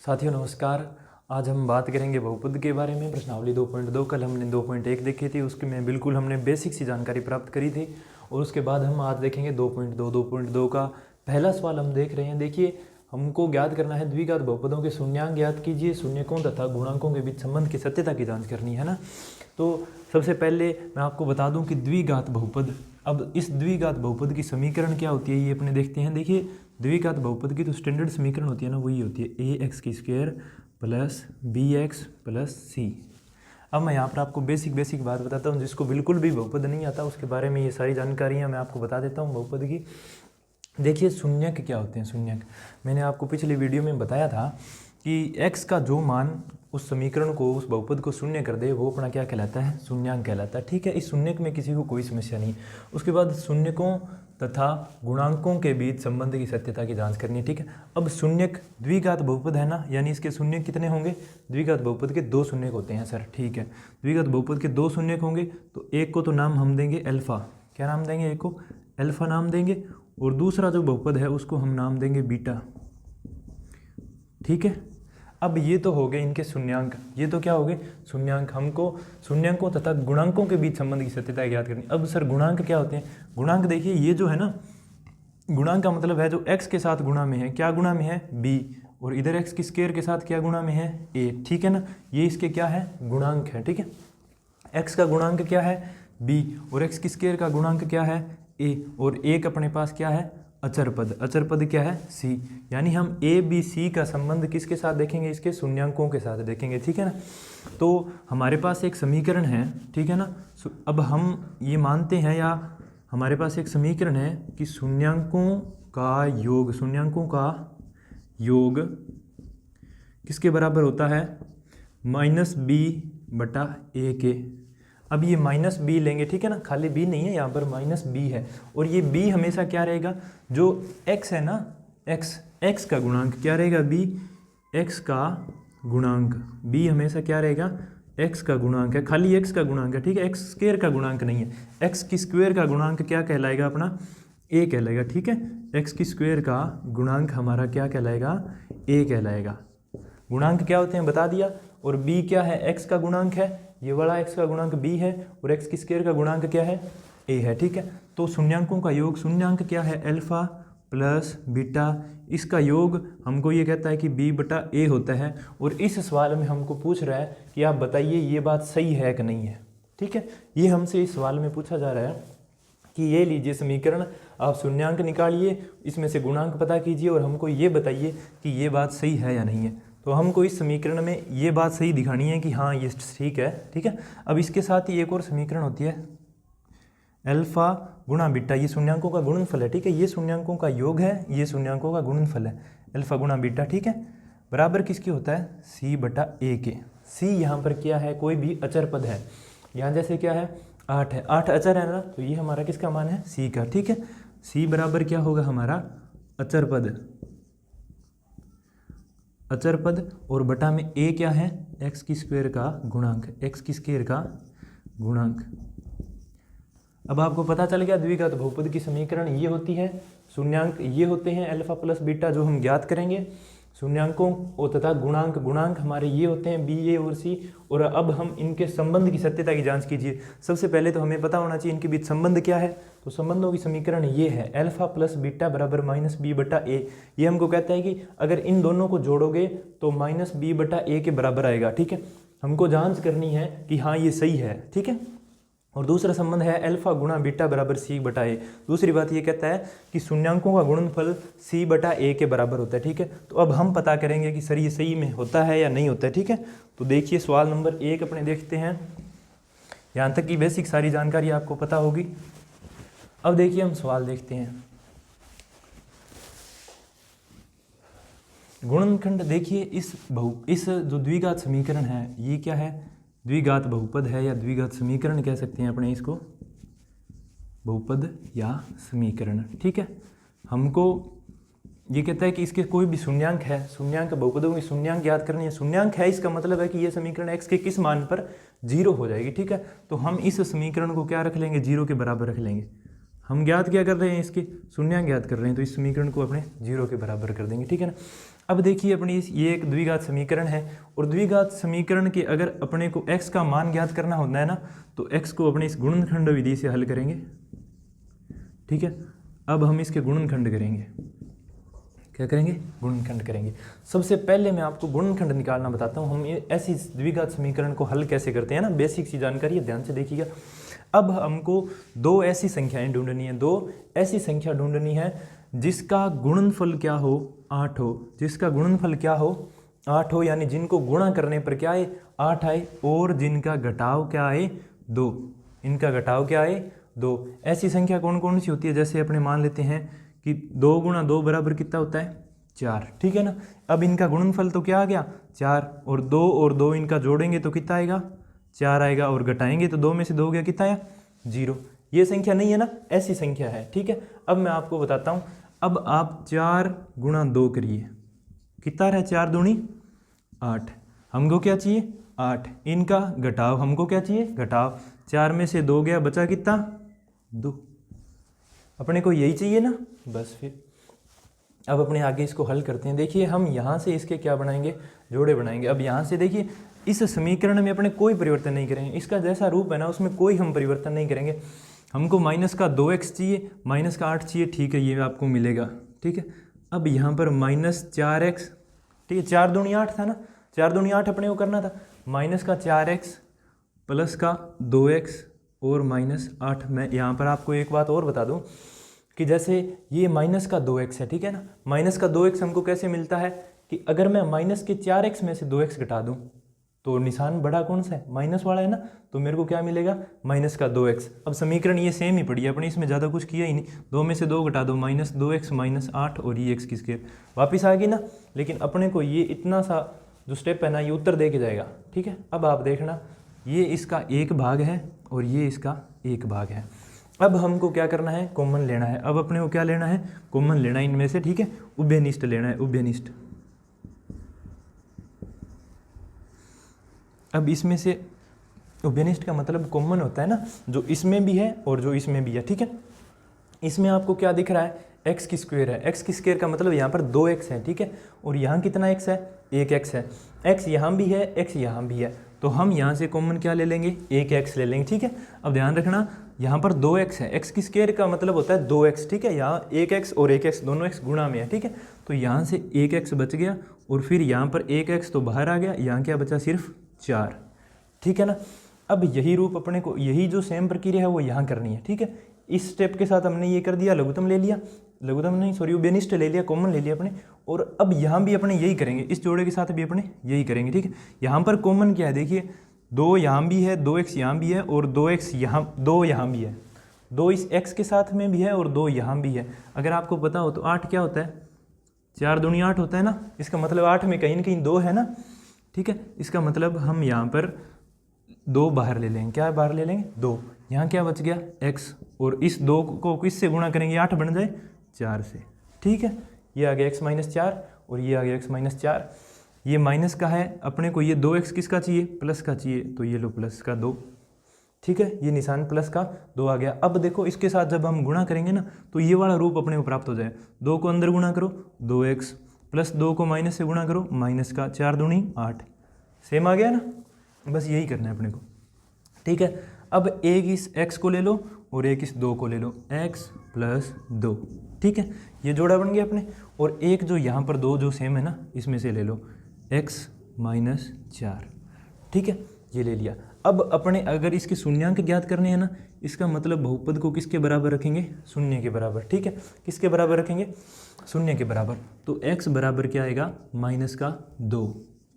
साथियों नमस्कार। आज हम बात करेंगे बहुपद के बारे में। प्रश्नावली 2.2 कल हमने 2.1 देखी थी, उसके में बिल्कुल हमने बेसिक सी जानकारी प्राप्त करी थी। और उसके बाद हम आज देखेंगे 2.2 का पहला सवाल हम देख रहे हैं। देखिए, हमको ज्ञात करना है द्विघात बहुपदों के शून्यांक ज्ञात कीजिए, शून्यकों तथा गुणांकों के बीच संबंध की सत्यता की जांच करनी है ना। तो सबसे पहले मैं आपको बता दूं कि द्विघात बहुपद, अब इस द्विघात बहुपद की समीकरण क्या होती है ये अपने देखते हैं। देखिए, द्विघात बहुपद की तो स्टैंडर्ड समीकरण होती है ना, वही होती है ax² plus bx plus c। अब मैं यहाँ पर आपको बेसिक बात बताता हूँ, जिसको बिल्कुल भी बहुपद नहीं आता उसके बारे में ये सारी जानकारियाँ मैं आपको बता देता हूँ बहुपद की। देखिए, शून्यक क्या होते हैं। शून्यक मैंने आपको पिछली वीडियो में बताया था कि x का जो मान उस समीकरण को, उस बहुपद को शून्य कर दे, वो अपना क्या कहलाता है, शून्यांक कहलाता है। ठीक है, इस शून्यक में किसी को कोई समस्या नहीं। उसके बाद शून्यकों तथा गुणांकों के बीच संबंध की सत्यता की जांच करनी है। ठीक है, अब शून्यक द्विघात बहुपद है ना, यानी इसके शून्यक कितने होंगे, द्विघात बहुपद के 2 शून्यक होते हैं सर। ठीक है, द्विघात बहुपद के 2 शून्यक होंगे, तो एक को तो नाम हम देंगे अल्फा। क्या नाम देंगे, एक को अल्फा नाम देंगे, और दूसरा जो बहुपद है उसको हम नाम देंगे बीटा। ठीक है, अब ये तो हो गए इनके शून्यांक, ये तो क्या हो गए शून्यांक। हमको शून्यांकों तथा गुणांकों के बीच संबंध की सत्यता ज्ञात करनी। अब सर गुणांक क्या होते हैं। गुणांक देखिए, ये जो है ना, गुणांक का मतलब है जो x के साथ गुणा में है, क्या गुणा में है b, और इधर x की स्क्वायर के साथ क्या गुणा में है a। ठीक है ना, ये इसके क्या है, गुणांक है। ठीक है, x का गुणांक क्या है b, और x की स्क्वायर का गुणांक क्या है a, और एक अपने पास क्या है अचर पद। अचर पद क्या है c, यानी हम a b c का संबंध किसके साथ देखेंगे, इसके शून्यांकों के साथ देखेंगे। ठीक है ना, तो हमारे पास एक समीकरण है। ठीक है ना, अब हम ये मानते हैं, या हमारे पास एक समीकरण है कि शून्यांकों का योग, शून्यांकों का योग किसके बराबर होता है, -b/a के। अब ये -b लेंगे, ठीक है ना, खाली b नहीं है यहाँ पर, -b है, और ये b हमेशा क्या रहेगा, जो x है ना, x का गुणांक क्या रहेगा, b, x का गुणांक, b हमेशा क्या रहेगा, x का गुणांक है, खाली x का गुणांक है। ठीक है, x स्क्वायर का गुणांक नहीं है, x की स्क्वायर का गुणांक क्या कहलाएगा अपना, a कहलाएगा। ठीक है, x की स्क्वायर का गुणांक हमारा क्या कहलाएगा, a कहलाएगा। गुणांक क्या होते हैं बता दिया, और b क्या है, x का गुणांक है, ये वाला x का गुणांक b है, और x की स्क्वायर का गुणांक क्या है, a है। ठीक है, तो शून्यांकों का योग, शून्यांक क्या है, अल्फा प्लस बीटा, इसका योग हमको ये कहता है कि b/a होता है। और इस सवाल में हमको पूछ रहा है कि आप बताइए ये बात सही है कि नहीं है। ठीक है, ये हमसे इस सवाल में पूछा जा रहा है कि ये लीजिए समीकरण, आप शून्यांक निकालिए, इसमें से गुणांक पता कीजिए, और हमको ये बताइए कि ये बात सही है या नहीं है। तो हमको इस समीकरण में ये बात सही दिखानी है कि हाँ ये ठीक है। ठीक है, अब इसके साथ ही एक और समीकरण होती है अल्फा गुणा बीटा, ये शून्यांकों का गुणनफल है। ठीक है, ये शून्यांकों का योग है, ये शून्यांकों का गुणनफल है, अल्फा गुणा बीटा। ठीक है, बराबर किसके होता है, c/a के। c यहाँ पर क्या है, कोई भी अचर पद है, यहाँ जैसे क्या है 8 है, 8 अचर है ना, तो ये हमारा किसका मान है, c का। ठीक है, c बराबर क्या होगा हमारा अचर पद, अचर पद, और बटा में a क्या है, x की स्क्वायर का गुणांक, x की स्क्वायर का गुणांक। अब आपको पता चल गया द्विघात बहुपद की समीकरण ये होती है, शून्यांक ये होते हैं अल्फा प्लस बीटा जो हम ज्ञात करेंगे, शून्यांकों और तथा गुणांक हमारे ये होते हैं b, a और c। और अब हम इनके संबंध की सत्यता की जांच कीजिए। सबसे पहले तो हमें पता होना चाहिए इनके बीच संबंध क्या है। तो संबंधों की समीकरण ये है, अल्फा प्लस बीटा बराबर -b/a। ये हमको कहता है कि अगर इन दोनों को जोड़ोगे तो -b/a के बराबर आएगा। ठीक है, हमको जांच करनी है कि हाँ ये सही है। ठीक है, और दूसरा संबंध है अल्फा गुणा बीटा बराबर c/a। दूसरी बात ये कहता है कि शून्यांकों का गुणनफल c/a के बराबर होता है। ठीक है, तो अब हम पता करेंगे कि सर ये सही में होता है या नहीं होता है। ठीक है, तो देखिए सवाल नंबर 1 अपने देखते हैं, यहाँ तक की बेसिक सारी जानकारी आपको पता होगी। अब देखिए हम सवाल देखते हैं, गुणनखंड। देखिए इस जो द्विघात समीकरण है ये क्या है, द्विघात बहुपद है, या द्विघात समीकरण कह सकते हैं अपने इसको, बहुपद या समीकरण। ठीक है, हमको ये कहता है कि इसके कोई भी शून्यांक है, शून्यांक बहुपदों की शून्यांक ज्ञात करनी है। शून्यांक है इसका मतलब है कि ये समीकरण x के किस मान पर 0 हो जाएगी। ठीक है, तो हम इस समीकरण को क्या रख लेंगे, 0 के बराबर रख लेंगे। हम ज्ञात क्या कर रहे हैं, इसके शून्यांक ज्ञात कर रहे हैं, तो इस समीकरण को अपने 0 के बराबर कर देंगे, ठीक है ना। अब देखिए अपनी ये एक द्विघात समीकरण है, और द्विघात समीकरण के अगर अपने को x का मान ज्ञात करना होता है ना, तो x को अपने इस गुणनखंड विधि से हल करेंगे, ठीक है। अब हम इसके गुणनखंड करेंगे, क्या करेंगे, गुणनखंड करेंगे। सबसे पहले मैं आपको गुणनखंड निकालना बताता हूँ, हम ये ऐसी द्विघात समीकरण को हल कैसे करते हैं ना, बेसिक सी जानकारी है, ध्यान से देखिएगा। अब हमको दो ऐसी संख्याएं ढूंढनी है, दो ऐसी संख्या ढूंढनी है जिसका गुणनफल क्या हो, 8 हो, जिसका गुणनफल क्या हो, 8 हो, यानी जिनको गुणा करने पर क्या आए, 8 आए, और जिनका घटाव क्या आए, 2, इनका घटाव क्या आए, 2। ऐसी संख्या कौन कौन सी होती है, जैसे अपने मान लेते हैं कि 2 गुणा 2 बराबर कितना होता है, 4, ठीक है ना। अब इनका गुणनफल तो क्या आ गया, 4, और 2 इनका जोड़ेंगे तो कितना आएगा, 4 आएगा, और घटाएंगे तो 2 में से 2 गया, कितना आया, 0। ये संख्या नहीं है ना, ऐसी संख्या है, ठीक है। अब मैं आपको बताता हूँ, अब आप 4 गुणा 2 करिए, कितना रहा, 4 दूनी 8, हमको क्या चाहिए, 8, इनका घटाव हमको क्या चाहिए, घटाव, 4 में से 2 गया, बचा कितना, 2, अपने को यही चाहिए ना, बस फिर अब अपने आगे इसको हल करते हैं। देखिए हम यहाँ से इसके क्या बनाएंगे, जोड़े बनाएंगे। अब यहाँ से देखिए इस समीकरण में अपने कोई परिवर्तन नहीं करेंगे, इसका जैसा रूप है ना उसमें कोई हम परिवर्तन नहीं करेंगे। हमको माइनस का 2x चाहिए, माइनस का 8 चाहिए, ठीक है, ये आपको मिलेगा, ठीक है। अब यहाँ पर -4x, ठीक है, 4 दूनी 8 था ना, 4 दूनी 8 अपने को करना था, माइनस का 4x प्लस का 2x और -8। मैं यहाँ पर आपको एक बात और बता दूँ कि जैसे ये माइनस का 2x है, ठीक है ना, माइनस का 2x हमको कैसे मिलता है कि अगर मैं माइनस के 4x में से 2x घटा दूँ तो निशान बड़ा कौन सा है, माइनस वाला है ना, तो मेरे को क्या मिलेगा, माइनस का 2x। अब समीकरण ये सेम ही पड़ी है अपनी, इसमें ज़्यादा कुछ किया ही नहीं, 2 में से 2 घटा दो, -2x -8 और ये x की स्क्वायर वापस आ गई ना। लेकिन अपने को ये इतना सा जो स्टेप है ना, ये उत्तर दे के जाएगा, ठीक है। अब आप देखना, ये इसका एक भाग है और ये इसका एक भाग है। अब हमको क्या करना है, कॉमन लेना है। अब अपने को क्या लेना है, कॉमन लेना है इनमें से, ठीक है, उभयनिष्ठ लेना है, उभयनिष्ठ। अब इसमें से उभयनिष्ठ का मतलब कॉमन होता है ना, जो इसमें भी है और जो इसमें भी है, ठीक है। इसमें आपको क्या दिख रहा है, x की स्क्वायर है, x की स्क्वायर का मतलब यहाँ पर 2x है, ठीक है, और यहाँ कितना x है, 1x है, x यहाँ भी है, x यहाँ भी है, तो हम यहाँ से कॉमन क्या ले लेंगे, 1x ले लेंगे, ठीक है। अब ध्यान रखना यहाँ पर 2x है, x की स्क्वायर का मतलब होता है 2x, ठीक है, यहाँ 1x और 1x दोनों x गुणा में है, ठीक है, तो यहाँ से 1x बच गया और फिर यहाँ पर 1x तो बाहर आ गया, यहाँ क्या बचा, सिर्फ 4, ठीक है ना। अब यही रूप अपने को, यही जो सेम प्रक्रिया है वो यहाँ करनी है, ठीक है। इस स्टेप के साथ हमने ये कर दिया, लघुत्तम ले लिया, लघुत्तम नहीं सॉरी उभयनिष्ठ ले लिया, कॉमन ले लिया अपने, और अब यहाँ भी अपने यही करेंगे, इस जोड़े के साथ भी अपने यही करेंगे, ठीक है। यहाँ पर कॉमन क्या है, देखिए 2 यहाँ भी है, 2x यहाँ भी है और 2x यहाँ, 2 यहाँ भी है, 2 इस x के साथ में भी है और 2 यहाँ भी है। अगर आपको पता हो तो 8 क्या होता है, 4 दूनी 8 होता है ना, इसका मतलब 8 में कहीं ना कहीं 2 है ना, ठीक है। इसका मतलब हम यहाँ पर 2 बाहर ले लेंगे, क्या बाहर ले लेंगे, 2, यहाँ क्या बच गया, x, और इस 2 को किससे गुणा करेंगे, 8 बन जाए 4 से, ठीक है। ये आ गया x -4 और ये आ गया x -4, ये माइनस का है, अपने को ये 2x किसका चाहिए, प्लस का चाहिए, तो ये लो प्लस का 2, ठीक है, ये निशान प्लस का 2 आ गया। अब देखो इसके साथ जब हम गुणा करेंगे ना तो ये वाला रूप अपने को प्राप्त हो जाए, 2 को अंदर गुणा करो 2x प्लस 2 को माइनस से गुणा करो माइनस का 4 दूनी 8, सेम आ गया ना, बस यही करना है अपने को, ठीक है। अब एक इस x को ले लो और एक इस 2 को ले लो, x + 2, ठीक है, ये जोड़ा बन गया अपने, और एक जो यहाँ पर 2 जो सेम है ना इसमें से ले लो x -4, ठीक है, ये ले लिया। अब अपने अगर इसके शून्यांक ज्ञात करने हैं ना, इसका मतलब बहुपद को किसके बराबर रखेंगे, शून्य के बराबर, ठीक है, किसके बराबर रखेंगे, शून्य के बराबर, तो x बराबर क्या आएगा, -2,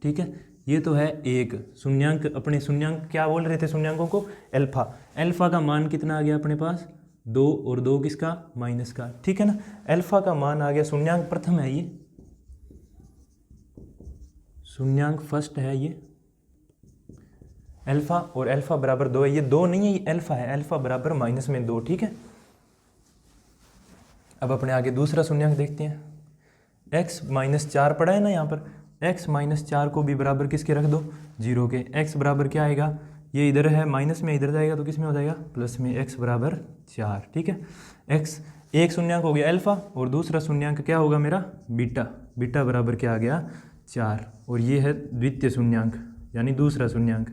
ठीक है। ये तो है एक शून्यांक, अपने शून्यांक क्या बोल रहे थे शून्यांकों को, अल्फा, अल्फा का मान कितना आ गया अपने पास, 2 और 2 किसका, माइनस का, ठीक है ना। अल्फा का मान आ गया, शून्यांक प्रथम है ये, शून्यांक फर्स्ट है ये अल्फा, और अल्फा बराबर 2 है, ये 2 नहीं है, ये अल्फा है, अल्फा बराबर -2, ठीक है। अब अपने आगे दूसरा शून्यांक देखते हैं, x -4 पड़ा है ना यहाँ पर, x -4 को भी बराबर किसके रख दो, 0 के, x बराबर क्या आएगा, ये इधर है माइनस में, इधर जाएगा तो किस में हो जाएगा, प्लस में, x बराबर 4, ठीक है। x एक शून्यांक हो गया अल्फा और दूसरा शून्यांक क्या होगा मेरा बीटा, बीटा बराबर क्या आ गया 4, और ये है द्वितीय शून्यांक यानी दूसरा शून्यांक।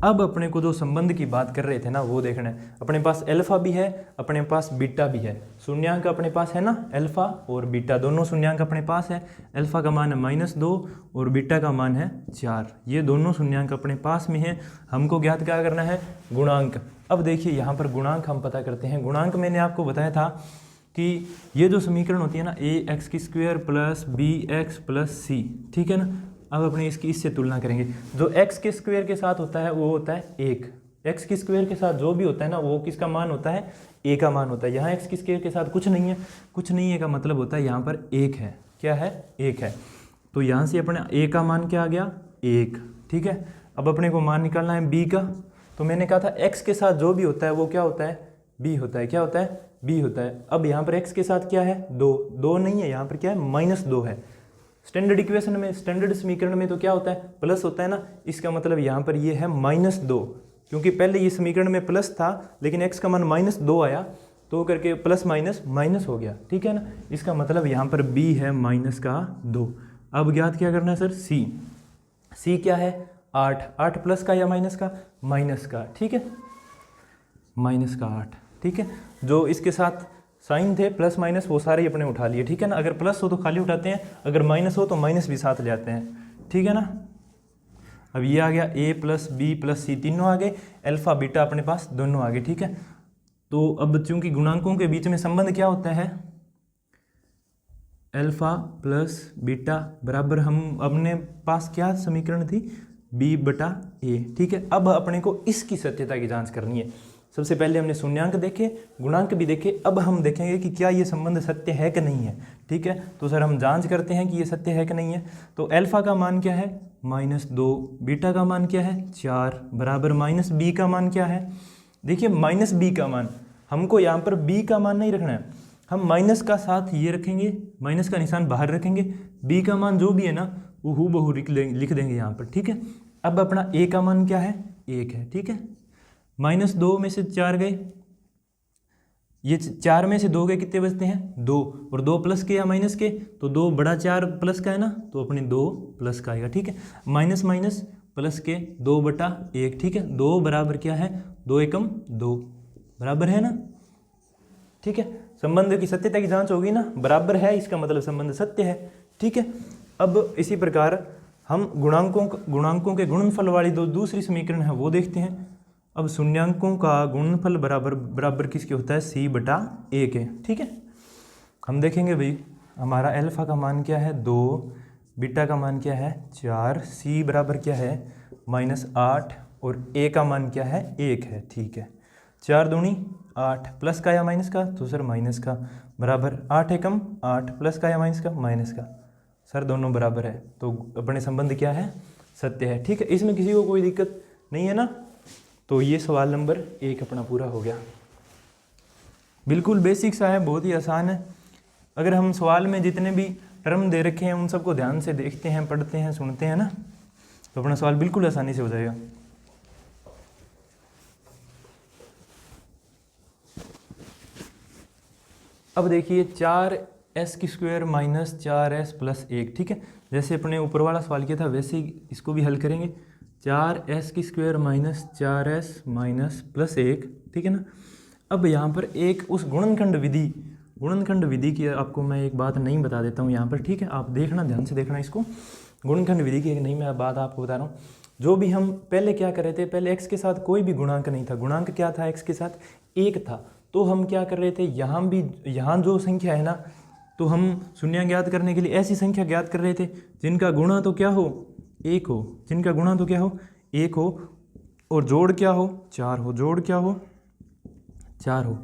अब अपने को जो संबंध की बात कर रहे थे ना वो देखना है, अपने पास अल्फा भी है, अपने पास बीटा भी है, शून्यांक अपने पास है ना अल्फा और बीटा, दोनों शून्यांक अपने पास है। अल्फा का मान है -2 और बीटा का मान है 4, ये दोनों शून्यांक अपने पास में है। हमको ज्ञात क्या करना है, गुणांक। अब देखिए यहाँ पर गुणांक हम पता करते हैं। गुणांक मैंने आपको बताया था कि ये जो समीकरण होती है ना ax² plus bx plus c, ठीक है ना। अब अपने इसकी इससे तुलना करेंगे। जो x के स्क्वायर के साथ होता है वो होता है 1, x के स्क्वायर के साथ जो भी होता है ना वो किसका मान होता है, a का मान होता है। यहाँ x के स्क्वायर के साथ कुछ नहीं है, कुछ नहीं है का मतलब होता है यहाँ पर 1 है, क्या है 1 है। तो यहाँ से अपने a का मान क्या आ गया 1, ठीक है। अब अपने को मान निकालना है b का, तो मैंने कहा था x के साथ जो भी होता है वो क्या होता है b होता है, क्या होता है b होता है। अब यहाँ पर x के साथ क्या है 2 नहीं है, यहाँ पर क्या है -2 है। स्टैंडर्ड इक्वेशन में, स्टैंडर्ड समीकरण में तो क्या होता है प्लस होता है ना, इसका मतलब यहाँ पर ये है -2, क्योंकि पहले ये समीकरण में प्लस था लेकिन x का मान -2 आया तो करके प्लस माइनस माइनस हो गया, ठीक है ना। इसका मतलब यहाँ पर b है -2। अब ज्ञात क्या करना है सर, c क्या है 8 प्लस का या माइनस का, माइनस का, ठीक है, -8, ठीक है। जो इसके साथ साइन थे प्लस माइनस वो सारे ही अपने उठा लिए, ठीक है ना। अगर प्लस हो तो खाली उठाते हैं, अगर माइनस हो तो माइनस भी साथ ले आते हैं, ठीक है ना। अब ये आ गया a प्लस बी प्लस सी, तीनों आ गए, अल्फा बीटा अपने पास दोनों आ गए, ठीक है। तो अब चूंकि गुणांकों के बीच में संबंध क्या होता है, अल्फा प्लस बीटा बराबर, हम अपने पास क्या समीकरण थी b/a, ठीक है। अब अपने को इसकी सत्यता की जांच करनी है। सबसे पहले हमने शून्यांक देखे, गुणांक भी देखे, अब हम देखेंगे कि क्या ये संबंध सत्य है कि नहीं है, ठीक है। तो सर हम जांच करते हैं कि ये सत्य है कि नहीं है। तो अल्फा का मान क्या है -2, बीटा का मान क्या है 4 बराबर -b का मान क्या है, देखिए -b का मान, हमको यहाँ पर b का मान नहीं रखना है, हम माइनस का साथ ये रखेंगे, माइनस का निशान बाहर रखेंगे, b का मान जो भी है ना वो हूबहू लिख देंगे यहाँ पर, ठीक है। अब अपना a का मान क्या है 1 है, ठीक है। -2 में से 4 गए, ये 4 में से 2 गए, कितने बचते हैं 2, और 2 प्लस के या माइनस के, तो 2 बड़ा 4 प्लस का है ना, तो अपने 2 प्लस का आएगा, ठीक है। माइनस माइनस प्लस के 2/1, ठीक है। 2 बराबर क्या है 2 एकम 2 बराबर है ना, ठीक है। संबंध की सत्यता की जांच होगी ना, बराबर है इसका मतलब संबंध सत्य है, ठीक है। अब इसी प्रकार हम गुणांकों के गुणनफल वाली दूसरी समीकरण है वो देखते हैं। अब शून्यांकों का गुणनफल बराबर किसके होता है c/1 के, ठीक है। हम देखेंगे भाई हमारा अल्फा का मान क्या है 2, बीटा का मान क्या है 4, c बराबर क्या है -8 और a का मान क्या है 1 है, ठीक है। 4 दूनी 8, प्लस का या माइनस का, तो सर माइनस का, बराबर 8 एकम 8, प्लस का या माइनस का, माइनस का, सर दोनों बराबर है, तो अपने संबंध क्या है सत्य है, ठीक है। इसमें किसी को कोई दिक्कत नहीं है ना। तो ये सवाल नंबर 1 अपना पूरा हो गया। बिल्कुल बेसिक सा है, बहुत ही आसान है। अगर हम सवाल में जितने भी टर्म दे रखे हैं उन सबको ध्यान से देखते हैं, पढ़ते हैं, सुनते हैं ना, तो अपना सवाल बिल्कुल आसानी से हो जाएगा। अब देखिए 4s² - 4s + 1, ठीक है। जैसे अपने ऊपर वाला सवाल किया था वैसे ही इसको भी हल करेंगे। 4s² - 4s + 1, ठीक है ना। अब यहाँ पर एक उस गुणनखंड विधि की आपको मैं एक बात नहीं बता देता हूँ यहाँ पर, ठीक है। आप देखना, ध्यान से देखना इसको, गुणनखंड विधि की एक नहीं मैं बात आपको बता रहा हूँ। जो भी हम पहले क्या कर रहे थे, पहले x के साथ कोई भी गुणांक नहीं था, गुणांक क्या था x के साथ 1 था, तो हम क्या कर रहे थे, यहाँ जो संख्या है ना, तो हम शून्य ज्ञात करने के लिए ऐसी संख्या ज्ञात कर रहे थे जिनका गुणा तो क्या हो 1 हो, जिनका गुणा तो क्या हो 1 हो, और जोड़ क्या हो 4 हो, जोड़ क्या हो 4 हो,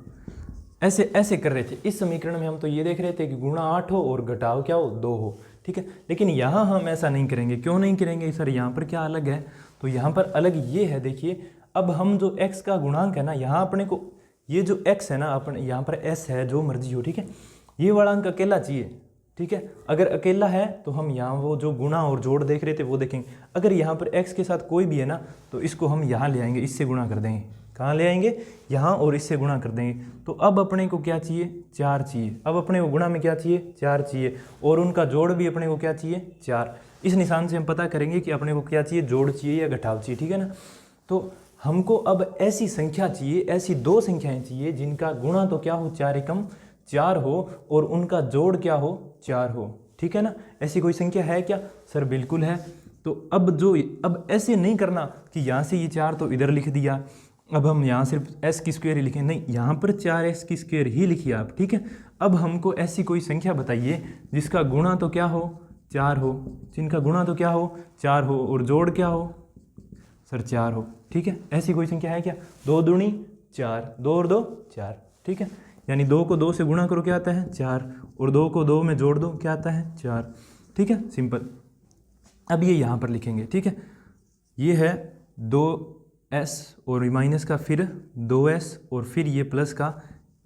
ऐसे ऐसे कर रहे थे। इस समीकरण में हम तो ये देख रहे थे कि गुणा 8 हो और घटाव क्या हो 2 हो, ठीक है। लेकिन यहाँ हम ऐसा नहीं करेंगे। क्यों नहीं करेंगे सर, यहाँ पर क्या अलग है, तो यहाँ पर अलग ये है, देखिए अब हम जो x का गुणांक है ना, यहाँ अपने को ये जो x है ना, अपने यहाँ पर s है, जो मर्जी हो, ठीक है, ये वाला अंक अकेला चाहिए, ठीक है। अगर अकेला है तो हम यहाँ वो जो गुणा और जोड़ देख रहे थे वो देखेंगे। अगर यहाँ पर x के साथ कोई भी है ना तो इसको हम यहाँ ले आएंगे, इससे गुणा कर देंगे। कहाँ ले आएंगे? यहाँ, और इससे गुणा कर देंगे। तो अब अपने को क्या चाहिए? 4 चाहिए। अब अपने को गुणा में क्या चाहिए? 4 चाहिए, और उनका जोड़ भी अपने को क्या चाहिए? 4। इस निशान से हम पता करेंगे कि अपने को क्या चाहिए, जोड़ चाहिए या घटाव चाहिए, ठीक है ना। तो हमको अब ऐसी संख्या चाहिए, ऐसी 2 संख्याएं चाहिए जिनका गुणा तो क्या हो, 4 एकम 4 हो, और उनका जोड़ क्या हो, 4 हो, ठीक है ना। ऐसी कोई संख्या है क्या? सर बिल्कुल है। तो अब ऐसे नहीं करना कि यहाँ से ये 4 तो इधर लिख दिया, अब हम यहाँ सिर्फ s की स्क्वायर ही लिखें, नहीं, यहाँ पर 4s की स्क्वायर ही लिखिए आप, ठीक है। अब हमको ऐसी कोई संख्या बताइए जिसका गुणा तो क्या हो, 4 हो, जिनका गुणा तो क्या हो, 4 हो, और जोड़ क्या हो, सर 4 हो, ठीक है। ऐसी कोई संख्या है क्या? 2 दूनी 4, 2 और 2 4, ठीक है। यानी 2 को 2 से गुणा करो क्या आता है, 4, और 2 को 2 में जोड़ दो क्या आता है, 4, ठीक है, सिंपल। अब ये यहाँ पर लिखेंगे, ठीक है। ये है 2s और माइनस का फिर 2s और फिर ये प्लस का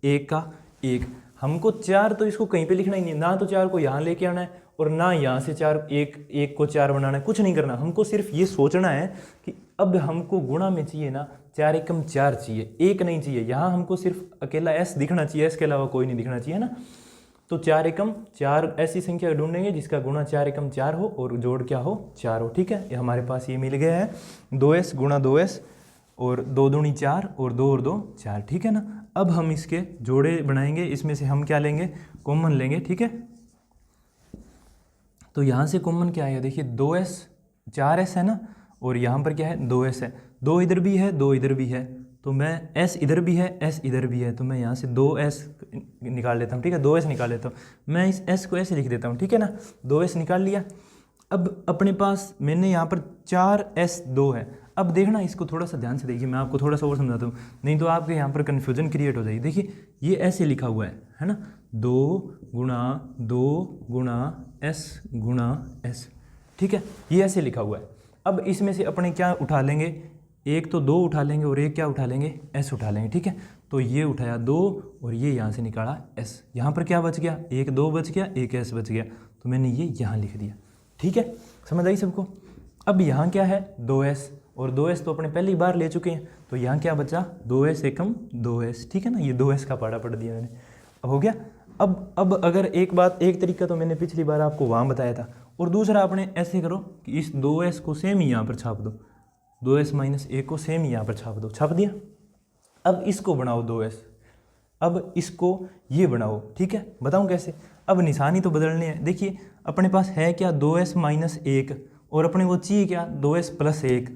1 हमको 4 तो इसको कहीं पे लिखना ही नहीं, ना तो 4 को यहाँ लेके आना है और ना यहाँ से 4 1 को 4 बनाना है, कुछ नहीं करना। हमको सिर्फ ये सोचना है कि अब हमको गुणा में चाहिए ना 4 एकम 4 चाहिए, 1 नहीं चाहिए। यहाँ हमको सिर्फ अकेला s दिखना चाहिए, s के अलावा कोई नहीं दिखना चाहिए ना। तो 4 एकम 4 ऐसी संख्या ढूंढेंगे जिसका गुणा 4 एकम 4 हो और जोड़ क्या हो, 4 हो, ठीक है। ये हमारे पास ये मिल गया है, 2s गुणा 2s और 2 दूनी 4 और 2 और 2 4, ठीक है ना। अब हम इसके जोड़े बनाएंगे, इसमें से हम क्या लेंगे, कॉमन लेंगे, ठीक है। तो यहाँ से कॉमन क्या आएगा, देखिए 2s 4s है ना, और यहाँ पर क्या है, 2s है, 2 इधर भी है 2 इधर भी है, तो मैं s इधर भी है s इधर भी है, तो मैं यहाँ से 2s निकाल लेता हूँ, ठीक है, 2s निकाल लेता हूँ। मैं इस s को ऐसे लिख देता हूँ, ठीक है ना, 2s निकाल लिया। अब अपने पास मैंने यहाँ पर 4s2 है। अब देखना, इसको थोड़ा सा ध्यान से देखिए, मैं आपको थोड़ा सा और समझाता हूँ, नहीं तो आपके यहाँ पर कन्फ्यूजन क्रिएट हो जाएगी। देखिए ये ऐसे लिखा हुआ है ना, 2 गुणा s गुणा s, ठीक है, ये ऐसे लिखा हुआ है। अब इसमें से अपने क्या उठा लेंगे, एक तो 2 उठा लेंगे और एक क्या उठा लेंगे, s उठा लेंगे, ठीक है। तो ये उठाया 2 और ये यहाँ से निकाला s, यहाँ पर क्या बच गया, एक 2 बच गया, एक s बच गया, तो मैंने ये यहाँ लिख दिया, ठीक है, समझ आई सबको। अब यहाँ क्या है, 2s, और 2s तो अपने पहली बार ले चुके हैं, तो यहाँ क्या बचा, 2s एकम 2s, ठीक है ना, ये 2s का पाड़ा पढ़ दिया मैंने, अब हो गया। अब अगर एक तरीका तो मैंने पिछली बार आपको वहाँ बताया था, और दूसरा आपने ऐसे करो कि इस 2s को सेम ही यहाँ पर छाप दो, 2s माइनस 1 को सेम ही यहाँ पर छाप दो, छाप दिया। अब इसको बनाओ 2s, अब इसको ये बनाओ, ठीक है, बताऊँ कैसे। अब निशानी तो बदलने हैं, देखिए अपने पास है क्या, 2s माइनस 1, और अपने को चाहिए क्या, 2s प्लस 1,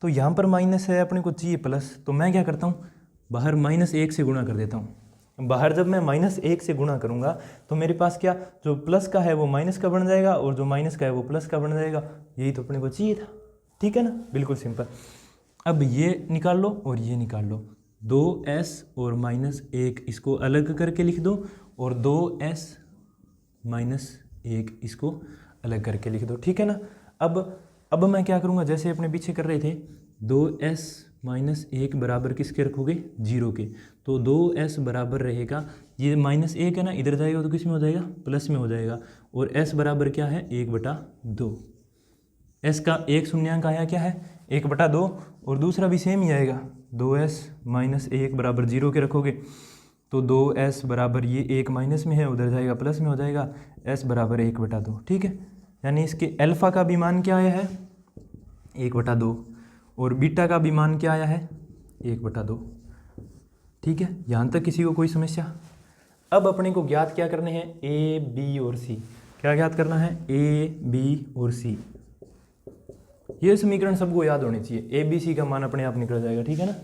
तो यहाँ पर माइनस है, अपने को चाहिए प्लस, तो मैं क्या करता हूँ, बाहर -1 से गुणा कर देता हूँ। बाहर जब मैं -1 से गुणा करूँगा तो मेरे पास क्या, जो प्लस का है वो माइनस का बन जाएगा, और जो माइनस का है वो प्लस का बन जाएगा, यही तो अपने को चाहिए था, ठीक है ना, बिल्कुल सिंपल। अब ये निकाल लो और ये निकाल लो, 2s और -1 इसको अलग करके लिख दो, और 2s -1 इसको अलग करके लिख दो, ठीक है ना। अब मैं क्या करूँगा, जैसे अपने पीछे कर रहे थे, 2s -1 बराबर किसके रखोगे, 0 के, तो 2s बराबर रहेगा, ये -1 है ना, इधर जाएगा तो किस में हो जाएगा, प्लस में हो जाएगा, और s बराबर क्या है, 1/2, s का एक शून्यांक आया क्या है, 1/2, और दूसरा भी सेम ही आएगा, 2s -1 बराबर 0 के रखोगे, तो 2s बराबर ये 1 माइनस में है, उधर जाएगा प्लस में हो जाएगा, s बराबर 1/2, ठीक है। यानी इसके अल्फ़ा का भी मान क्या आया है, 1/2, और बीटा का भी मान क्या आया है, 1/2, ठीक है। यहाँ तक किसी को कोई समस्या। अब अपने को ज्ञात क्या करने हैं, a b और c, क्या ज्ञात करना है, a b और c। ये समीकरण सबको याद होने चाहिए, a b c का मान अपने आप निकल जाएगा, ठीक है ना।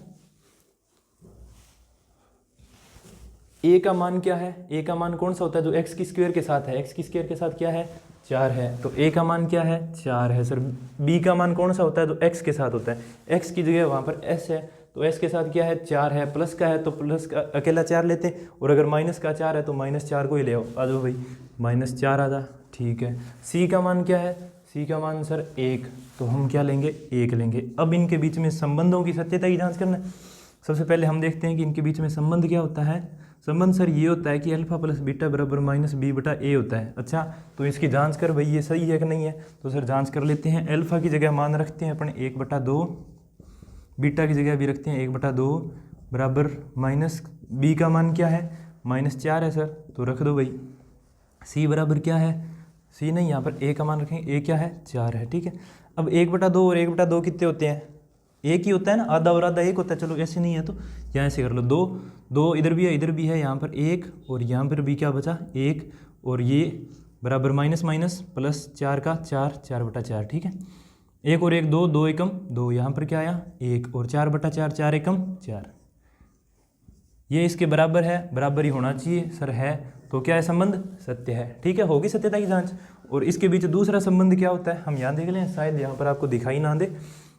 a का मान क्या है, a का मान कौन सा होता है, जो x की स्क्वायर के साथ है, x की स्क्वायर के साथ क्या है, 4 है, तो a का मान क्या है, 4 है। सर b का मान कौन सा होता है, जो x के साथ होता है, x की जगह वहाँ पर s है, तो s के साथ क्या है, 4 है, प्लस का है तो प्लस का अकेला 4 लेते, और अगर माइनस का 4 है तो -4 को ही ले आओ, आ जाओ भाई, -4 आ जा, ठीक है। c का मान क्या है, c का मान सर 1, तो हम क्या लेंगे, 1 लेंगे। अब इनके बीच में संबंधों की सत्यता की जाँच करना है। सबसे पहले हम देखते हैं कि इनके बीच में संबंध क्या होता है, संबंध सर ये होता है कि अल्फा प्लस बीटा बराबर माइनस बी बटा ए होता है। अच्छा, तो इसकी जांच कर भाई, ये सही है कि नहीं है। तो सर जांच कर लेते हैं। अल्फा की जगह मान रखते हैं अपने 1/2, बीटा की जगह भी रखते हैं 1/2 बराबर माइनस बी का मान क्या है, -4 है सर, तो रख दो भाई। सी बराबर क्या है, सी नहीं, यहाँ पर ए का मान रखेंगे, ए क्या है 4 है, ठीक है। अब 1/2 और 1/2 कितने होते हैं, एक ही होता है ना, आधा और आधा एक होता है। चलो ऐसे नहीं है तो यहाँ ऐसे कर लो, 2 इधर भी है इधर भी है, यहाँ पर 1 और यहाँ पर भी क्या बचा 1, और ये बराबर माइनस माइनस प्लस 4 का 4, 4/4, ठीक है। 1 और 1 2, 2 एकम 2, यहाँ पर क्या आया 1, और 4/4, 4 एकम 4, ये इसके बराबर है, बराबर ही होना चाहिए सर, है तो क्या है संबंध सत्य है, ठीक है। होगी सत्यता की जांच। और इसके बीच दूसरा संबंध क्या होता है, हम यहाँ देख लें, शायद यहाँ पर आपको दिखाई ना दे,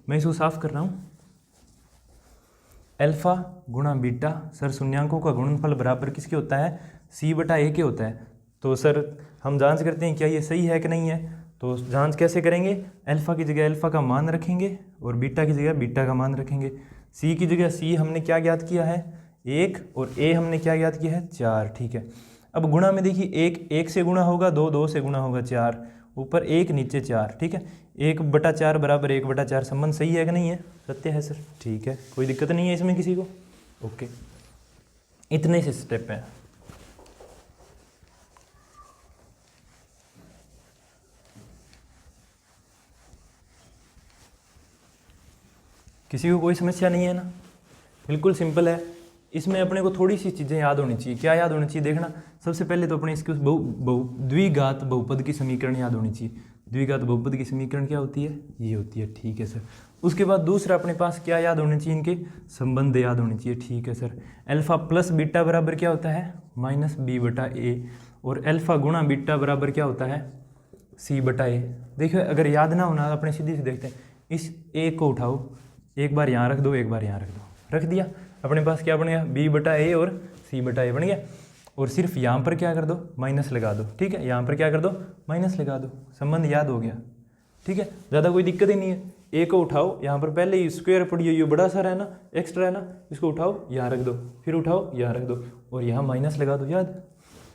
मैं इसको साफ कर रहा हूँ। अल्फा गुणा बीटा सर, शून्यांकों का गुणनफल बराबर किसके होता है, c/a के होता है। तो सर हम जांच करते हैं क्या ये सही है कि नहीं है। तो जांच कैसे करेंगे, अल्फा की जगह अल्फा का मान रखेंगे और बीटा की जगह बीटा का मान रखेंगे। c की जगह c हमने क्या ज्ञात किया है 1, और a हमने क्या ज्ञात किया है 4, ठीक है। अब गुणा में देखिए 1 से गुणा होगा 2 से गुणा होगा 4, ऊपर 1 नीचे 4, ठीक है। 1/4 बराबर 1/4, संबंध सही है कि नहीं है, सत्य है सर, ठीक है, कोई दिक्कत नहीं है इसमें किसी को, ओके। इतने से स्टेप हैं। किसी को कोई समस्या नहीं है ना, बिल्कुल सिंपल है। इसमें अपने को थोड़ी सी चीज़ें याद होनी चाहिए। क्या याद होनी चाहिए, देखना, सबसे पहले तो अपने इसके द्विघात बहुपद की समीकरण याद होनी चाहिए। द्विघात बहुपद की समीकरण क्या होती है, ये होती है, ठीक है सर। उसके बाद दूसरा अपने पास क्या याद होने चाहिए, इनके संबंध याद होने चाहिए, ठीक है सर। अल्फा प्लस बीटा बराबर क्या होता है -b/a, और अल्फा गुणा बीटा बराबर क्या होता है c/a। देखिए अगर याद ना होना, अपने सीधी से देखते हैं, इस a को उठाओ, एक बार यहाँ रख दो, एक बार यहाँ रख दो, रख दिया, अपने पास क्या बन गया b/a और c/a बन गया। और सिर्फ यहाँ पर क्या कर दो, माइनस लगा दो, ठीक है। यहाँ पर क्या कर दो, माइनस लगा दो, संबंध याद हो गया, ठीक है। ज़्यादा कोई दिक्कत ही नहीं है। a को उठाओ, यहाँ पर पहले ही स्क्वायर पड़ी है, ये बड़ा सा है ना, एक्स्ट्रा है ना, इसको उठाओ यहाँ रख दो, फिर उठाओ यहाँ रख दो, और यहाँ माइनस लगा दो, याद,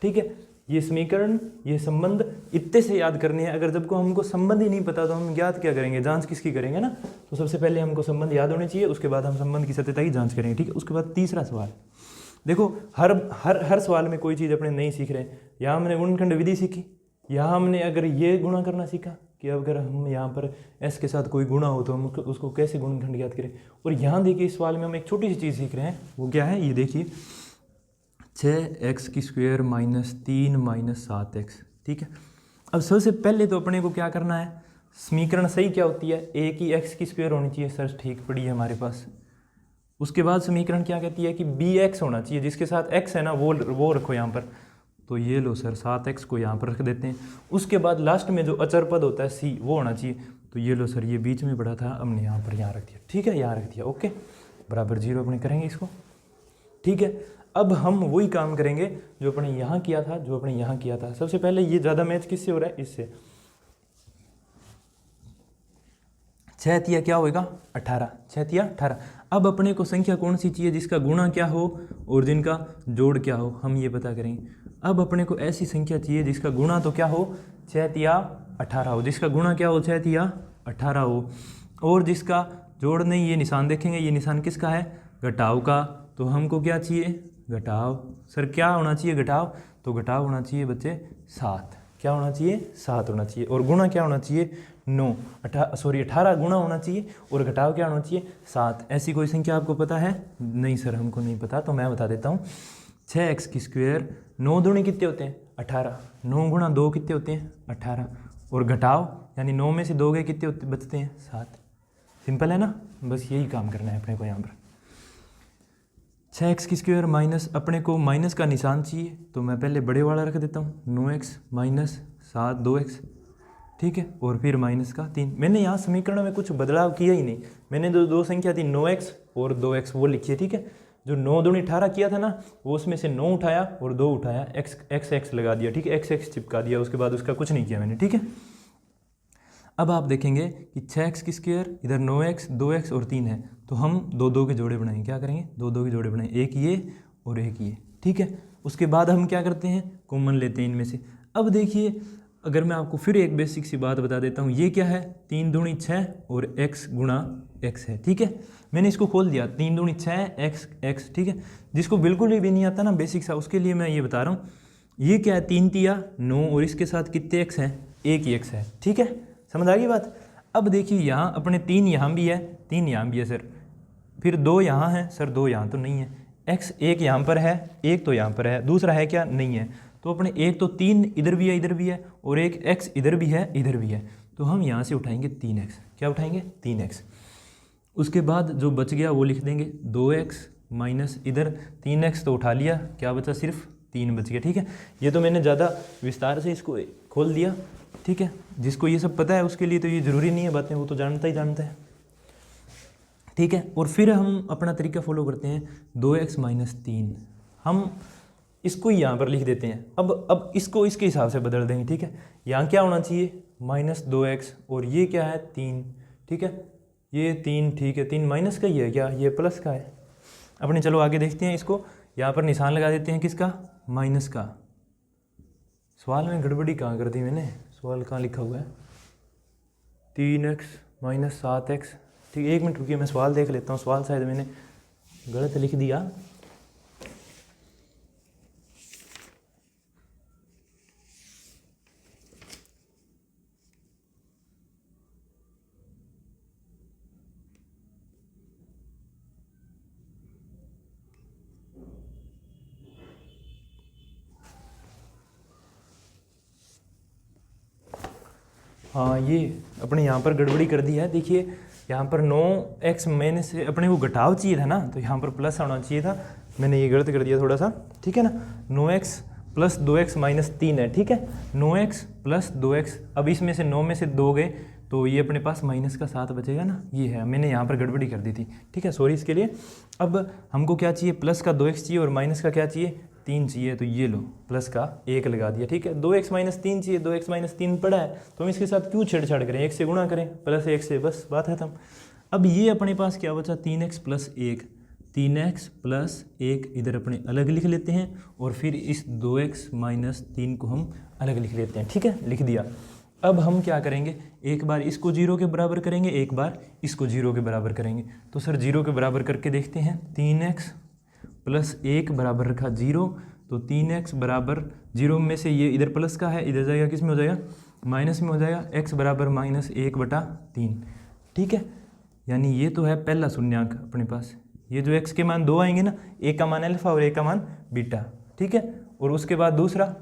ठीक है। ये समीकरण, ये संबंध इतने से याद करने हैं। अगर जब को हमको संबंध ही नहीं पता तो हम याद क्या करेंगे, जांच किसकी करेंगे ना। तो सबसे पहले हमको संबंध याद होने चाहिए, उसके बाद हम संबंध की सत्यता की जांच करेंगे, ठीक है। उसके बाद तीसरा सवाल देखो, हर सवाल में कोई चीज़ अपने नहीं सीख रहे हैं। यहाँ हमने गुणनखंड विधि सीखी, यहाँ हमने अगर ये गुणा करना सीखा कि अगर हम यहाँ पर s के साथ कोई गुणा हो तो हम उसको कैसे गुणनखंड ज्ञात करें। और यहाँ देखिए इस सवाल में हम एक छोटी सी चीज़ सीख रहे हैं, वो क्या है, ये देखिए 6x² - 3 - 7x, ठीक है। अब सबसे पहले तो अपने को क्या करना है, समीकरण सही क्या होती है, a की x² होनी चाहिए सर, ठीक पड़ी है हमारे पास। उसके बाद समीकरण क्या कहती है कि bx होना चाहिए, जिसके साथ x है ना वो रखो यहाँ पर, तो ये लो सर 7x को यहाँ पर रख देते हैं। उसके बाद लास्ट में जो अचर पद होता है c वो होना चाहिए, तो ये लो सर, ये बीच में पड़ा था, हमने यहाँ पर यहाँ रख दिया, ठीक है, यहाँ रख दिया, ओके, बराबर 0 अपने करेंगे इसको, ठीक है। अब हम वही काम करेंगे जो अपने यहाँ किया था, जो अपने यहाँ किया था। सबसे पहले ये ज़्यादा मैच किससे हो रहा है, इससे। 6 तिया क्या होएगा 18, 6 तिया 18। अब अपने को संख्या कौन सी चाहिए जिसका गुणा क्या हो और जिनका जोड़ क्या हो, हम ये पता करेंगे। अब अपने को ऐसी संख्या चाहिए जिसका गुणा तो क्या हो 6 तिया 18 हो, जिसका गुणा क्या हो 6 तिया 18 हो, और जिसका जोड़ नहीं, ये निशान देखेंगे, ये निशान किसका है, घटाव का। तो हमको क्या चाहिए, घटाव। सर क्या होना चाहिए, घटाव, तो घटाव होना चाहिए बच्चे 7। क्या होना चाहिए, 7 होना चाहिए। और गुणा क्या होना चाहिए 9, 18 गुणा होना चाहिए, और घटाव क्या होना चाहिए 7। ऐसी कोई संख्या आपको पता है, नहीं सर हमको नहीं पता, तो मैं बता देता हूँ। 6x², 9 दूनी कितने होते हैं 18, 9 गुणा 2 कितने होते हैं 18, और घटाव यानी 9 में से 2 गए कितने बचते हैं 7। सिंपल है ना, बस यही काम करना है अपने को यहाँ पर। 6x² माइनस, अपने को माइनस का निशान चाहिए, तो मैं पहले बड़े वाला रख देता हूँ, 9x माइनस 7 2x, ठीक है, और फिर माइनस का 3। मैंने यहाँ समीकरण में कुछ बदलाव किया ही नहीं, मैंने जो 2 संख्या थी 9x और 2x वो लिखी है, ठीक है। जो 9 दूनी 18 किया था ना, वो उसमें से 9 उठाया और 2 उठाया, x लगा दिया, ठीक है, x चिपका दिया, उसके बाद उसका कुछ नहीं किया मैंने, ठीक है। अब आप देखेंगे कि 6x², इधर 9x 2x और 3 है, तो हम 2 2 के जोड़े बनाएंगे। क्या करेंगे, 2 2 के जोड़े बनाएंगे, एक ये और एक ये, ठीक है। उसके बाद हम क्या करते हैं, कॉमन लेते हैं इनमें से। अब देखिए अगर मैं आपको फिर एक बेसिक सी बात बता देता हूँ, ये क्या है 3 दूनी 6 और x गुणा x है, ठीक है। मैंने इसको खोल दिया 3 दूनी 6 x, ठीक है। जिसको बिल्कुल भी नहीं आता ना बेसिक सा, उसके लिए मैं ये बता रहा हूँ, ये क्या है 3 तिया 9 और इसके साथ कितने x हैं, एक ही x है, ठीक है। समझ आ गई बात। अब देखिए यहाँ अपने 3 यहाँ भी है, 3 यहाँ भी है सर, फिर 2 यहाँ है सर, 2 यहाँ तो नहीं है, x एक यहाँ पर है, एक तो यहाँ पर है, दूसरा है क्या, नहीं है। तो अपने एक तो 3 इधर भी है, इधर भी है, और एक x इधर भी है, इधर भी है। तो हम यहाँ से उठाएंगे 3x, क्या उठाएंगे 3x। उसके बाद जो बच गया वो लिख देंगे 2x माइनस इधर 3x तो उठा लिया, क्या बचा सिर्फ 3 बच गया, ठीक है। ये तो मैंने ज़्यादा विस्तार से इसको खोल दिया, ठीक है। जिसको ये सब पता है उसके लिए तो ये ज़रूरी नहीं है बातें, वो तो जानता ही जानता है, ठीक है। और फिर हम अपना तरीका फॉलो करते हैं, 2x माइनस 3 हम इसको यहाँ पर लिख देते हैं। अब इसको इसके हिसाब से बदल देंगे, ठीक है। यहाँ क्या होना चाहिए माइनस 2x और ये क्या है 3, ठीक है। ये 3, ठीक है, 3 माइनस का ही है क्या, ये प्लस का है। अपने चलो आगे देखते हैं इसको, यहाँ पर निशान लगा देते हैं किसका, माइनस का। सवाल में गड़बड़ी कहाँ कर दी मैंने, सवाल कहाँ लिखा हुआ है 3x माइनस 7x, ठीक है। 1 मिनट रुकिए मैं सवाल देख लेता हूँ, सवाल शायद मैंने गलत लिख दिया। हाँ ये अपने यहाँ पर गड़बड़ी कर दी है। देखिए यहाँ पर 9x मैंने से अपने को घटाव चाहिए था ना, तो यहाँ पर प्लस आना चाहिए था, मैंने ये गलत कर दिया थोड़ा सा, ठीक है ना। 9x प्लस 2x माइनस 3 है, ठीक है। 9x प्लस 2x, अब इसमें से 9 में से 2 गए तो ये अपने पास माइनस का 7 बचेगा ना, ये है। मैंने यहाँ पर गड़बड़ी कर दी थी, ठीक है, सॉरी इसके लिए। अब हमको क्या चाहिए, प्लस का 2x चाहिए और माइनस का क्या चाहिए 3 चाहिए, तो ये लो प्लस का 1 लगा दिया, ठीक है। 2x माइनस 3 चाहिए, 2x माइनस 3 पड़ा है तो हम इसके साथ क्यों छेड़छाड़ करें, 1 से गुणा करें, प्लस 1 से, बस बात खत्म। अब ये अपने पास क्या बचा 3x प्लस 1, 3x प्लस 1 इधर अपने अलग लिख लेते हैं और फिर इस 2x माइनस 3 को हम अलग लिख लेते हैं, ठीक है, लिख दिया। अब हम क्या करेंगे, एक बार इसको 0 के बराबर करेंगे, एक बार इसको 0 के बराबर करेंगे। तो सर 0 के बराबर करके देखते हैं, 3x प्लस 1 बराबर रखा 0, तो 3x बराबर 0 में से ये इधर प्लस का है, इधर जाएगा किस में हो जाएगा, माइनस में हो जाएगा, x बराबर माइनस 1/3, ठीक है। यानी ये तो है पहला शून्यांक अपने पास। ये जो x के मान 2 आएंगे ना, एक का मान अल्फा और एक का मान बीटा, ठीक है। और उसके बाद दूसरा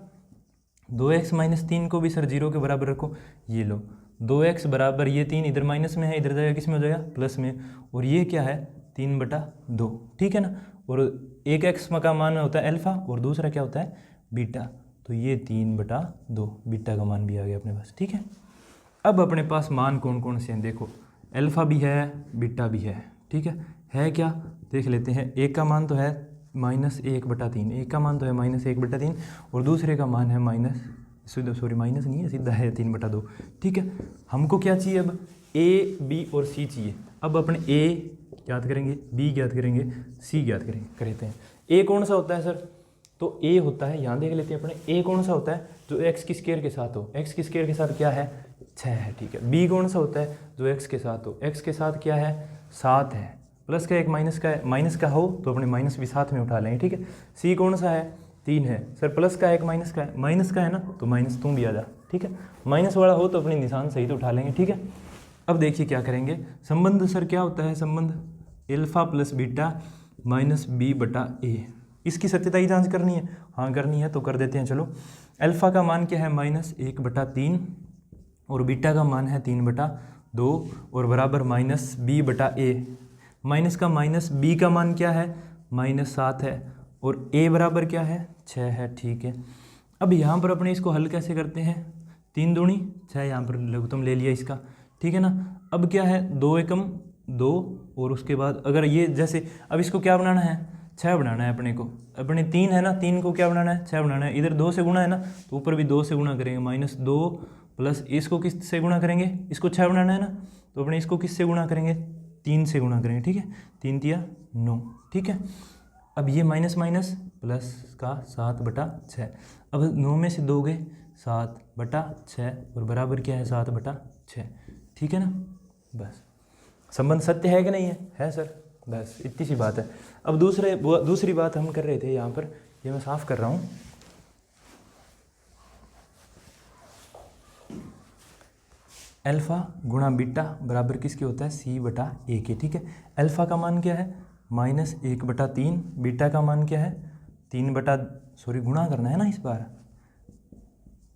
2x माइनस 3 को भी सर 0 के बराबर रखो, ये लो 2x बराबर ये 3 इधर माइनस में है, इधर जाएगा किस में हो जाएगा, प्लस में, और ये क्या है 3/2, ठीक है ना। और एक x का मान होता है अल्फा और दूसरा क्या होता है बीटा, तो ये 3/2 बीटा का मान भी आ गया अपने पास, ठीक है। अब अपने पास मान कौन कौन से हैं, देखो अल्फा भी है बीटा भी है, ठीक है क्या देख लेते हैं। एक का मान तो है -1/3, एक का मान तो है -1/3 और दूसरे का मान है माइनस माइनस नहीं है, सीधा है 3/2, ठीक है। हमको क्या चाहिए अब, ए बी और सी चाहिए। अब अपने ए ज्ञात करेंगे, बी ज्ञात करेंगे, सी ज्ञात करते हैं। ए कौन सा होता है सर, तो ए होता है, यहाँ देख लेते हैं अपने, ए कौन सा होता है जो एक्स की स्क्वायर के साथ हो, एक्स की स्क्वायर के साथ क्या है 6 है, ठीक है। बी कौन सा होता है जो एक्स के साथ हो, एक्स के साथ क्या है 7 है, प्लस का एक माइनस का है, माइनस का हो तो अपने माइनस भी साथ में उठा लेंगे, ठीक है। सी कौन सा है 3 है, सर प्लस का एक माइनस का है, माइनस का है ना तो माइनस तुम भी आ जा, ठीक है। माइनस वाला हो तो अपनी निशान सही तो उठा लेंगे, ठीक है। अब देखिए क्या करेंगे, संबंध सर क्या होता है, संबंध alpha plus beta minus b/a। इसकी सत्यता की जांच करनी है, हाँ करनी है तो कर देते हैं। चलो अल्फा का मान क्या है -1/3 और बीटा का मान है 3/2 और बराबर -b/a। माइनस का माइनस, b का मान क्या है -7 है और a बराबर क्या है 6 है, ठीक है। अब यहाँ पर अपने इसको हल कैसे करते हैं, 3 दूनी 6, यहाँ पर लघुत्तम ले लिया इसका, ठीक है ना। अब क्या है 2 एकम 2 और उसके बाद अगर ये जैसे, अब इसको क्या बनाना है 6 बनाना है अपने को, अपने 3 है ना, 3 को क्या बनाना है 6 बनाना है। इधर 2 से गुणा है ना तो ऊपर भी 2 से गुणा करेंगे, -2 प्लस इसको किस से गुणा करेंगे, इसको 6 बनाना है ना तो अपने इसको किस से गुणा करेंगे 3 से गुणा करेंगे, ठीक है। 3 तिया 9, ठीक है। अब ये माइनस माइनस प्लस का 7/6। अब 9 में से 2 गए 7/6 और बराबर क्या है 7/6। ठीक है ना, बस संबंध सत्य है कि नहीं है सर, बस इतनी सी बात है। अब दूसरी बात हम कर रहे थे यहाँ पर, ये मैं साफ कर रहा हूँ। अल्फा गुणा बीटा बराबर किसके होता है c/a के। ठीक है, अल्फा का मान क्या है -1/3, बीटा का मान क्या है 3 गुणा करना है ना इस बार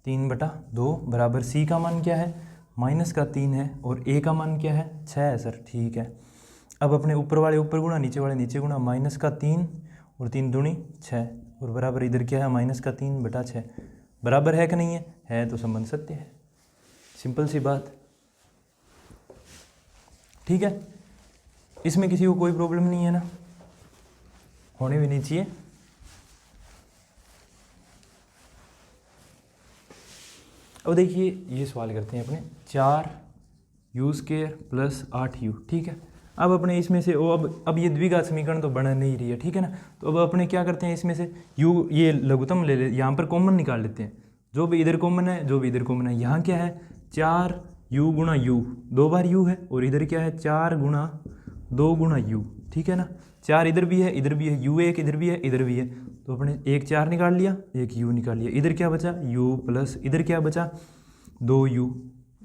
3/2 बराबर c का मान क्या है -3 है और a का मान क्या है 6 है सर। ठीक है, अब अपने ऊपर वाले ऊपर गुणा नीचे वाले नीचे गुणा -3 और 3 दूनी 6 और बराबर इधर क्या है -3/6 बराबर है कि नहीं है तो संबंध सत्य है। सिंपल सी बात। ठीक है, इसमें किसी को कोई प्रॉब्लम नहीं है ना, होने भी नहीं चाहिए। अब देखिए ये सवाल करते हैं अपने 4u² + 8u। ठीक है, अब अपने इसमें से अब ये द्विघात समीकरण तो बन नहीं रही है। ठीक है ना, तो अब अपने क्या करते हैं इसमें से u ये लघुत्तम ले ले, यहाँ पर कॉमन निकाल लेते हैं, जो भी इधर कॉमन है जो भी इधर कॉमन है। यहाँ क्या है 4u गुणा u, 2 बार u है और इधर क्या है 4 गुणा 2 गुणा u। ठीक है ना, 4 इधर भी है इधर भी है, u एक इधर भी है इधर भी है, तो अपने एक 4 निकाल लिया एक u निकाल लिया, इधर क्या बचा u प्लस इधर क्या बचा 2u,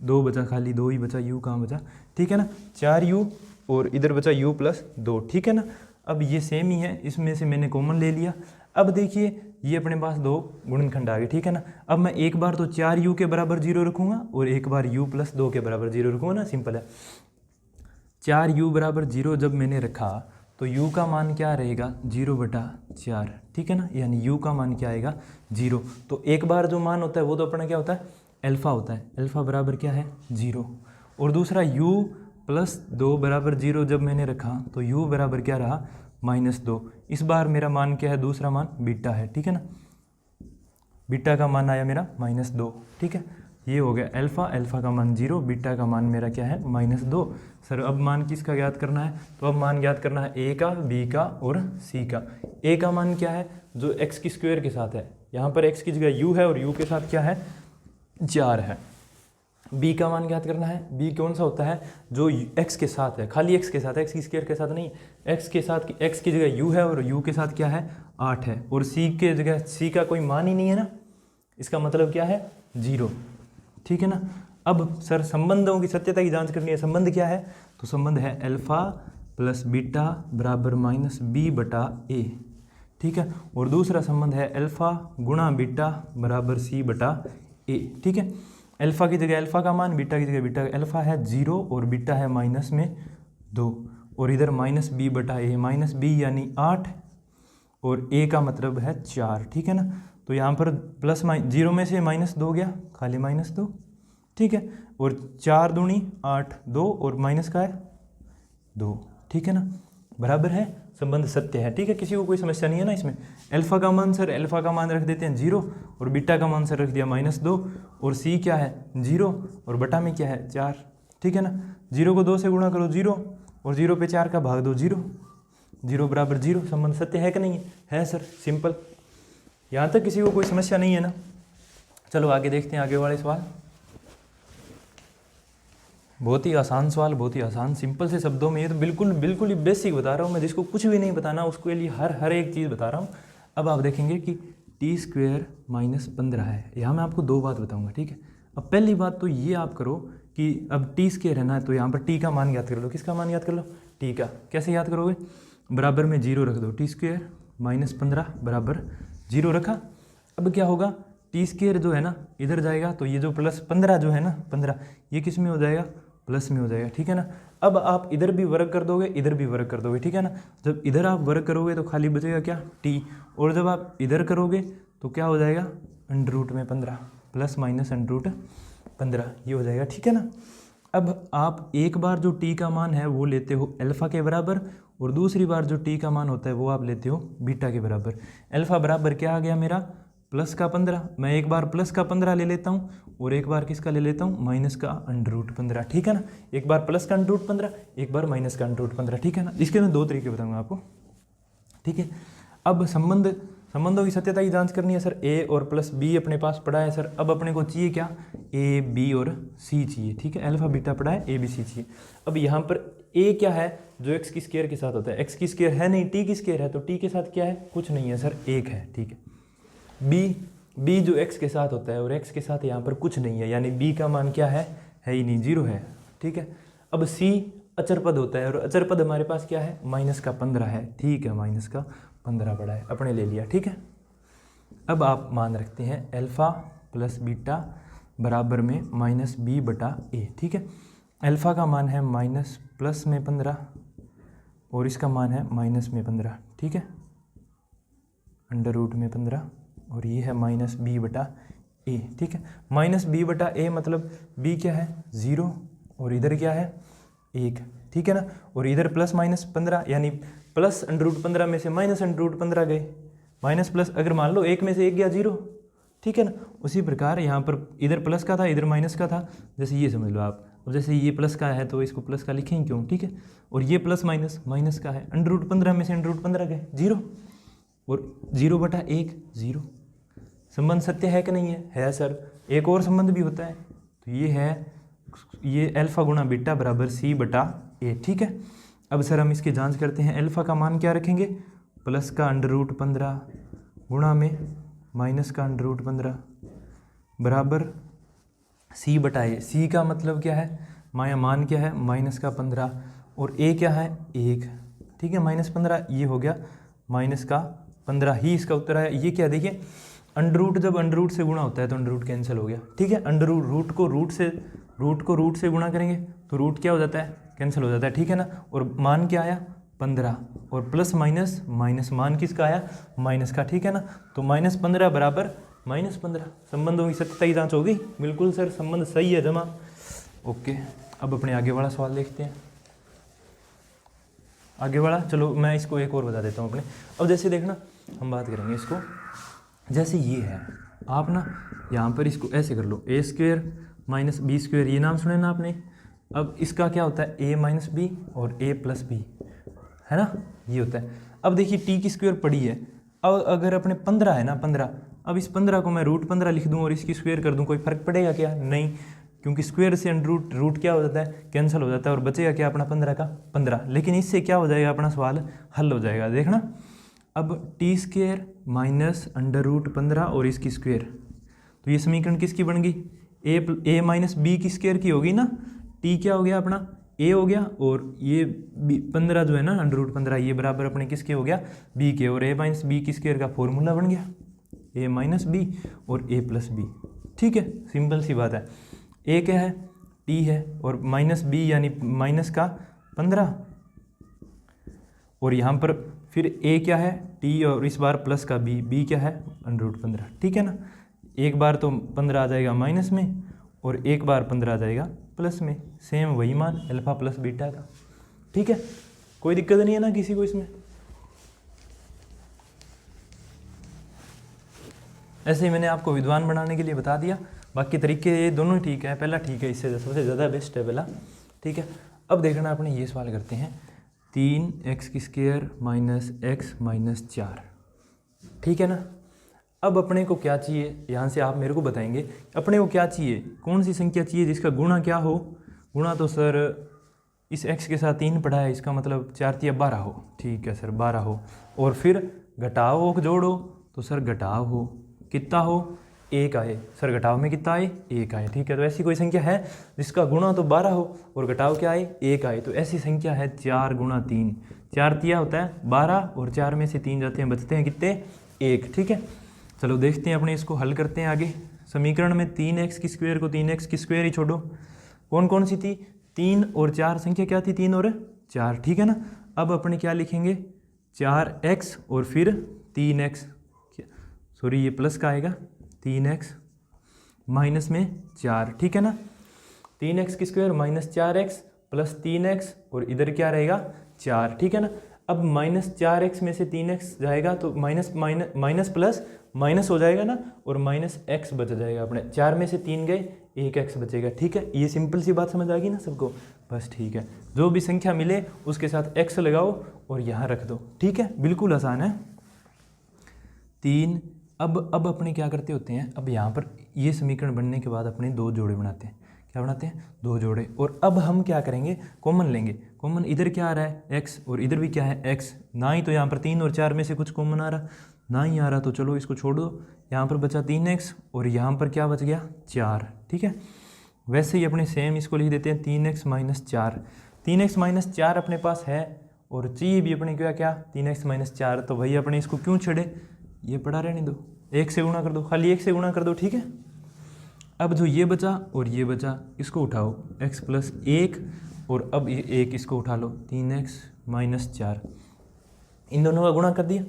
2 बचा खाली 2 ही बचा, u कहाँ बचा। ठीक है ना, 4u और इधर बचा u + 2। ठीक है ना, अब ये सेम ही है, इसमें से मैंने कॉमन ले लिया। अब देखिए ये अपने पास 2 गुणनखंड आ गए। ठीक है ना, अब मैं एक बार तो 4u के बराबर 0 रखूँगा और एक बार u + 2 के बराबर 0 रखूँगा ना, सिंपल है। 4u बराबर 0 जब मैंने रखा तो u का मान क्या रहेगा 0/4। ठीक है ना, यानी u का मान क्या आएगा 0। तो एक बार जो मान होता है वो तो अपना क्या होता है अल्फ़ा होता है, अल्फ़ा बराबर क्या है 0। और दूसरा u + 2 बराबर 0 जब मैंने रखा तो u बराबर क्या रहा -2। इस बार मेरा मान क्या है दूसरा मान बीटा है। ठीक है ना, बीटा का मान आया मेरा -2। ठीक है, ये हो गया अल्फ़ा, अल्फ़ा का मान 0, बीटा का मान मेरा क्या है -2। सर अब मान किसका ज्ञात करना है, तो अब मान ज्ञात करना है a का, b का और c का। a का मान क्या है जो x की स्क्वायर के साथ है, यहाँ पर x की जगह u है और u के साथ क्या है 4 है। b का मान ज्ञात करना है, b कौन सा होता है जो x के साथ है, खाली x के साथ, x की स्क्वायर के साथ नहीं, x के साथ x की जगह u है और u के साथ क्या है 8 है और c के जगह c का कोई मान ही नहीं है ना, इसका मतलब क्या है 0। ठीक है ना, अब सर संबंधों की सत्यता की जांच करनी है, संबंध क्या है तो संबंध है अल्फ़ा + बीटा बराबर -b/a। ठीक है, और दूसरा संबंध है अल्फ़ा गुणा बीटा बराबर c/a। ठीक है, अल्फ़ा की जगह अल्फ़ा का मान, बीटा की जगह बीटा, अल्फ़ा है 0 और बीटा है -2 और इधर -b/a, -b यानी 8 और a का मतलब है 4। ठीक है ना, तो यहाँ पर +0 में से -2 गया खाली -2। ठीक है, और 4 दूनी 8, 2 और माइनस का है 2। ठीक है ना, बराबर है, संबंध सत्य है। ठीक है, किसी को कोई समस्या नहीं है ना इसमें। अल्फ़ा का मान सर अल्फ़ा का मान रख देते हैं 0 और बीटा का मान सर रख दिया -2 और c क्या है 0 और बटा में क्या है 4। ठीक है ना, 0 को 2 से गुणा करो 0 और 0 पे 4 का भाग दो 0, 0 बराबर 0। संबंध सत्य है कि नहीं है सर, सिंपल। यहाँ तक किसी को कोई समस्या नहीं है ना। चलो आगे देखते हैं आगे वाले सवाल। बहुत ही आसान सवाल, बहुत ही आसान, सिंपल से शब्दों में, ये तो बिल्कुल ही बेसिक बता रहा हूँ मैं, जिसको कुछ भी नहीं बताना उसके लिए हर एक चीज़ बता रहा हूँ। अब आप देखेंगे कि t² - 15 है। यहाँ मैं आपको 2 बात बताऊँगा। ठीक है, अब पहली बात तो ये आप करो कि अब t² है ना, तो यहाँ पर t का मान याद कर लो। किसका मान याद कर लो t का। कैसे याद करोगे, बराबर में 0 रख दो, t² - 15 बराबर 0 रखा। अब क्या होगा t² जो है ना इधर जाएगा तो ये जो +15 जो है ना 15 ये किस में हो जाएगा प्लस में हो जाएगा। ठीक है ना, अब आप इधर भी वर्ग कर दोगे इधर भी वर्ग कर दोगे। ठीक है ना, जब इधर आप वर्ग करोगे तो खाली बचेगा क्या t, और जब आप इधर करोगे तो क्या हो जाएगा √15 ± √15 ये हो जाएगा। ठीक है ना, अब आप एक बार जो t का मान है वो लेते हो अल्फ़ा के बराबर और दूसरी बार जो t का मान होता है वो आप लेते हो बीटा के बराबर। अल्फ़ा बराबर क्या आ गया मेरा +15, मैं एक बार +15 ले लेता हूँ और एक बार किसका ले लेता हूँ -√15। ठीक है ना, एक बार +15 एक बार -√15। ठीक है ना, इसके मैं 2 तरीके बताऊँगा आपको। ठीक है, अब संबंधों की सत्यता की जांच करनी है सर। ए और प्लस बी अपने पास पड़ा है सर। अब अपने को चाहिए क्या, ए बी और सी चाहिए, ठीक है, अल्फा बीटा पड़ा है, ए बी सी चाहिए। अब यहाँ पर ए क्या है, जो एक्स की स्क्वायर के साथ होता है, एक्स की स्क्वायर है नहीं, टी की स्क्वायर है, तो टी के साथ क्या है, कुछ नहीं है सर, एक है, ठीक है। बी जो एक्स के साथ होता है और एक्स के साथ यहाँ पर कुछ नहीं है, यानी बी का मान क्या है ही नहीं, 0 है, ठीक है। अब सी अचर पद होता है और अचर पद हमारे पास क्या है, -15 है, ठीक है, -15 पड़ा है, अपने ले लिया, ठीक है। अब आप मान रखते हैं अल्फा प्लस बीटा बराबर में -b/a, ठीक है। अल्फा का मान है -+15 और इसका मान है -15, ठीक है, √15 और ये है -b/a, ठीक है। -b/a मतलब b क्या है 0 और इधर क्या है 1, ठीक है ना, और इधर +-15 यानी प्लस √15 में से -√15 गए, माइनस प्लस, अगर मान लो 1 में से 1 गया 0, ठीक है ना। उसी प्रकार यहाँ पर इधर प्लस का था, इधर माइनस का था, जैसे ये समझ लो आप। अब जैसे ये प्लस का है तो इसको प्लस का लिखेंगे क्यों, ठीक है, और ये प्लस माइनस का है, √15 में से √15 गए 0 और 0/1 0। संबंध सत्य है कि नहीं है सर। एक और संबंध भी होता है, तो ये है, ये अल्फा गुणा बीटा बराबर c/a, ठीक है। अब सर हम इसकी जांच करते हैं। अल्फा का मान क्या रखेंगे, प्लस का √15 गुणा में माइनस का √15 बराबर c/a। सी का मतलब क्या है, मान क्या है -15 और a क्या है 1, ठीक है, -15, ये हो गया -15 ही इसका उत्तर है। ये क्या देखिए, जब अंडर से गुणा होता है तो अंडर कैंसिल हो गया, ठीक है। रूट को रूट से गुणा करेंगे तो रूट क्या हो जाता है, कैंसिल हो जाता है, ठीक है ना। और मान क्या आया 15 और प्लस माइनस मान किसका आया, माइनस का, ठीक है ना। तो -15 बराबर -15। संबंधों की सत्यता की जांच हो गई, बिल्कुल सर संबंध सही है जमा, ओके। अब अपने आगे वाला सवाल देखते हैं। आगे वाला, चलो मैं इसको एक और बता देता हूँ अपने। अब जैसे देखना, हम बात करेंगे इसको, जैसे ये है, आप ना यहाँ पर इसको ऐसे कर लो, a² - b², ये नाम सुने ना आपने। अब इसका क्या होता है, a - b और a + b, है ना, ये होता है। अब देखिए टी की स्क्वायर पड़ी है, अब अगर अपने 15 है ना 15, अब इस 15 को मैं √15 लिख दूँ और इसकी स्क्वायर कर दूँ, कोई फर्क पड़ेगा क्या, नहीं, क्योंकि स्क्वायर से रूट क्या हो जाता है, कैंसिल हो जाता है, और बचेगा क्या अपना 15 का 15। लेकिन इससे क्या हो जाएगा, अपना सवाल हल हो जाएगा, देखना। अब t² - √15 और इसकी स्क्वायर, तो ये समीकरण किसकी बन गई, a - b की स्क्वायर की होगी ना। t क्या हो गया अपना, a हो गया, और ये 15 जो है ना √15, ये बराबर अपने किसके हो गया, b के, और a - b की स्क्वायर का फॉर्मूला बन गया a - b और a + b, ठीक है, सिंपल सी बात है। a क्या है, t है, और -b यानी माइनस का 15, और यहाँ पर फिर a क्या है t, और इस बार प्लस का b क्या है √15, ठीक है ना। एक बार तो 15 आ जाएगा माइनस में और एक बार 15 आ जाएगा प्लस में, सेम वही मान अल्फा प्लस बीटा का, ठीक है, कोई दिक्कत नहीं है ना किसी को इसमें। ऐसे ही मैंने आपको विद्वान बनाने के लिए बता दिया, बाकी तरीके ये दोनों ठीक है, पहला ठीक है, इससे सबसे ज़्यादा बेस्ट है पहला, ठीक है। अब देखना अपने ये सवाल करते हैं, 3x² - x - 4, ठीक है ना। अब अपने को क्या चाहिए, यहाँ से आप मेरे को बताएंगे अपने को क्या चाहिए, कौन सी संख्या चाहिए जिसका गुणा क्या हो। गुणा तो सर इस x के साथ 3 पढ़ा है, इसका मतलब 4 × 12 हो, ठीक है सर 12 हो, और फिर घटाओ हो जोड़ो तो सर घटाव हो, कितना हो 1 आए, सर घटाव में कितना आए 1 आए, ठीक है। तो ऐसी कोई संख्या है जिसका गुणा तो 12 हो और घटाव क्या आए 1 आए, तो ऐसी संख्या है 4 × 3, 4 तिया होता है 12 और 4 में से 3 जाते हैं, बचते हैं कितने 1, ठीक है। चलो देखते हैं अपने इसको हल करते हैं आगे। समीकरण में 3x² को 3x² ही छोड़ो, कौन कौन सी थी 3 और 4, संख्या क्या थी 3 और 4, ठीक है ना। अब अपने क्या लिखेंगे 4x और फिर 3x, सॉरी ये प्लस का आएगा 3x माइनस में 4, ठीक है ना। 3x² - 4x + 3x और इधर क्या रहेगा 4, ठीक है ना। अब -4x में से 3x जाएगा तो माइनस प्लस माइनस हो जाएगा ना, और -x बच जाएगा अपने, 4 में से 3 गए 1x बचेगा, ठीक है। ये सिंपल सी बात समझ आ गई ना सबको, बस ठीक है। जो भी संख्या मिले उसके साथ x लगाओ और यहाँ रख दो, ठीक है, बिल्कुल आसान है। 3। अब अपने क्या करते होते हैं, अब यहाँ पर ये समीकरण बनने के बाद अपने 2 जोड़े बनाते हैं। क्या बनाते हैं? 2 जोड़े। और अब हम क्या करेंगे, कॉमन लेंगे। कॉमन इधर क्या आ रहा है x, और इधर भी क्या है x। ना ही तो यहाँ पर 3 और 4 में से कुछ कॉमन आ रहा, ना ही आ रहा, तो चलो इसको छोड़ दो। यहाँ पर बचा 3x और यहाँ पर क्या बच गया 4। ठीक है, वैसे ही अपने सेम इसको लिख देते हैं 3x - 4। 3x - 4 अपने पास है, और चाहिए भी अपने क्या 3x - 4। तो भाई अपने इसको क्यों छेड़े, ये पड़ा रहने दो, 1 से गुणा कर दो, खाली 1 से गुणा कर दो। ठीक है, अब जो ये बचा और ये बचा, इसको उठाओ x + 1, और अब ये 1 इसको उठा लो 3x - 4, इन दोनों का गुणा कर दिया।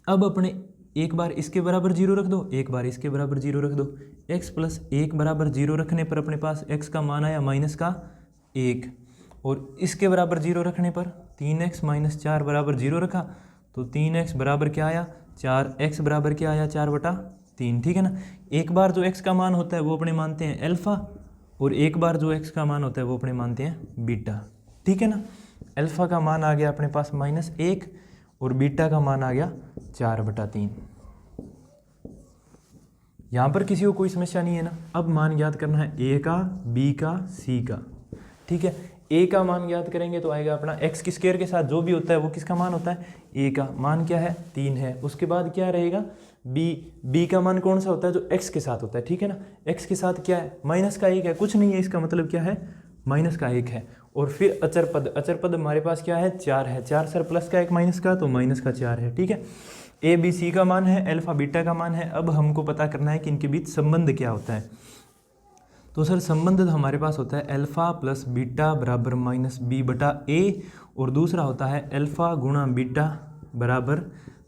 अब अपने एक बार इसके बराबर 0 रख दो, एक बार इसके बराबर 0 रख दो। x + 1 बराबर 0 रखने पर अपने पास x का मान आया -1, और इसके बराबर 0 रखने पर 3x - 4 बराबर 0 रखा, तो 3x बराबर क्या आया 4, x बराबर क्या आया 4/3। ठीक है ना, एक बार जो x का मान होता है वो अपने मानते हैं अल्फ़ा, और एक बार जो x का मान होता है वो अपने मानते हैं बीटा। ठीक है ना, अल्फ़ा का मान आ गया अपने पास -1 और बीटा का मान आ गया 4/3। यहाँ पर किसी को कोई समस्या नहीं है ना। अब मान ज्ञात करना है a का, b का, c का। ठीक है, a का मान ज्ञात करेंगे तो आएगा अपना x² के साथ जो भी होता है वो किसका मान होता है, a का मान क्या है 3 है। उसके बाद क्या रहेगा b का मान कौन सा होता है, जो x के साथ होता है। ठीक है ना, x के साथ क्या है -1 है, कुछ नहीं है, इसका मतलब क्या है -1 है। और फिर अचर पद हमारे पास क्या है 4 है, 4 सर प्लस का 1 माइनस का, तो -4 है। ठीक है, a b c का मान है, अल्फा बीटा का मान है। अब हमको पता करना है कि इनके बीच संबंध क्या होता है। तो सर संबंध हमारे पास होता है अल्फा + बीटा बराबर -b/a, और दूसरा होता है अल्फा × बीटा बराबर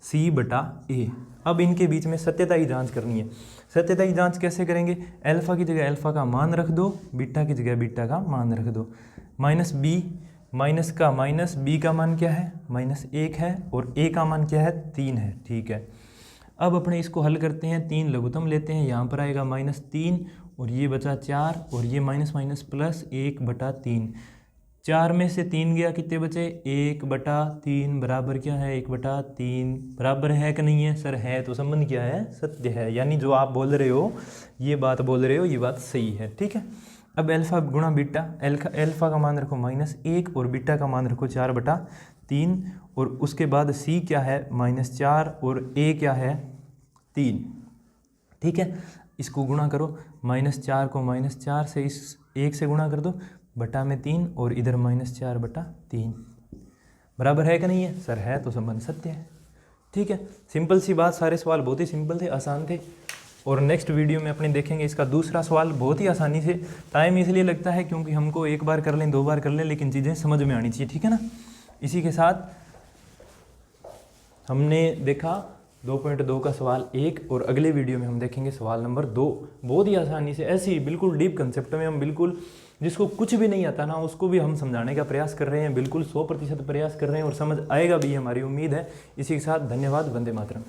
c/a। अब इनके बीच में सत्यता की जांच करनी है। सत्यता की जांच कैसे करेंगे, अल्फा की जगह अल्फा का मान रख दो, बीटा की जगह बीटा का मान रख दो। -b माइनस का माइनस, b का मान क्या है -1 है, और a का मान क्या है 3 है। ठीक है, अब अपने इसको हल करते हैं, 3 लघुत्तम लेते हैं, यहाँ पर आएगा -3 और ये बचा 4, और ये माइनस प्लस 1/3। 4 में से 3 गया, कितने बचे 1/3 बराबर क्या है 1/3 बराबर है कि नहीं है सर, है। तो संबंध क्या है, सत्य है। यानी जो आप बोल रहे हो, ये बात बोल रहे हो, ये बात सही है। ठीक है, अब अल्फा × बीटा, अल्फा का मान रखो -1 और बीटा का मान रखो 4/3, और उसके बाद c क्या है -4 और a क्या है 3। ठीक है, इसको गुणा करो, -4 को -4 से इस 1 से गुणा कर दो, बटा में 3, और इधर -4/3 बराबर है कि नहीं है सर, है। तो संबंध सत्य है। ठीक है, सिंपल सी बात, सारे सवाल बहुत ही सिंपल थे, आसान थे। और नेक्स्ट वीडियो में अपने देखेंगे इसका दूसरा सवाल बहुत ही आसानी से। टाइम इसलिए लगता है क्योंकि हमको एक बार कर लें 2 बार कर लें, लेकिन चीज़ें समझ में आनी चाहिए। ठीक है ना, इसी के साथ हमने देखा 2.2 का सवाल 1, और अगले वीडियो में हम देखेंगे सवाल नंबर 2। बहुत ही आसानी से, ऐसे ही बिल्कुल डीप कंसेप्ट में हम बिल्कुल जिसको कुछ भी नहीं आता ना उसको भी हम समझाने का प्रयास कर रहे हैं, बिल्कुल 100% प्रयास कर रहे हैं, और समझ आएगा भी हमारी उम्मीद है। इसी के साथ धन्यवाद, वंदे मातरम।